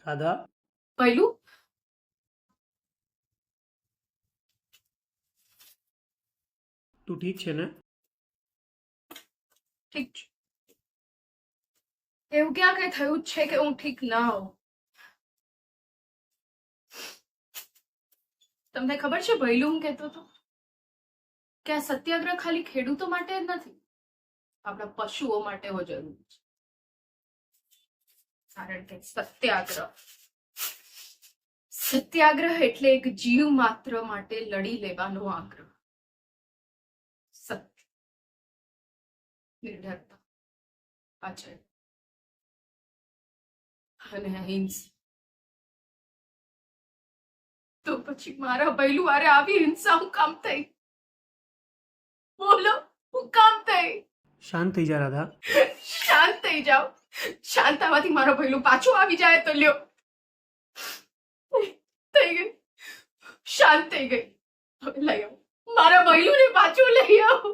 રાધા, પહેલું તું ઠીક છે ને? ઠીક છે. એવું ક્યાં કઈ થયું જ છે કે હું ઠીક ના હોઉં? તમને ખબર છે પહેલું હું કહેતો હતો કે આ સત્યાગ્રહ ખાલી ખેડૂતો માટે જ નથી, આપણા પશુઓ માટે જરૂરી છે. કારણ કે સત્યાગ્રહ એટલે એક જીવ માત્ર માટે લડી લેવાનો આગ્રહ. સત્ય, નિર્ભરતા, પાછળ અને અહિંસા. તો પછી મારા પહેલું આરે આવી હિંસા હું કામ થઈ? બોલો, હું કામ થઈ? શાંત થઈ જા રાધા. શાંત થઈ જાઓ. શાંત થવાથી મારો પહેલું પાછું આવી જાય તો લ્યો. થઈ ગઈ, શાંત થઈ ગઈ. હવે લઈ આવો મારા પહેલું ને, પાછું લઈ આવો.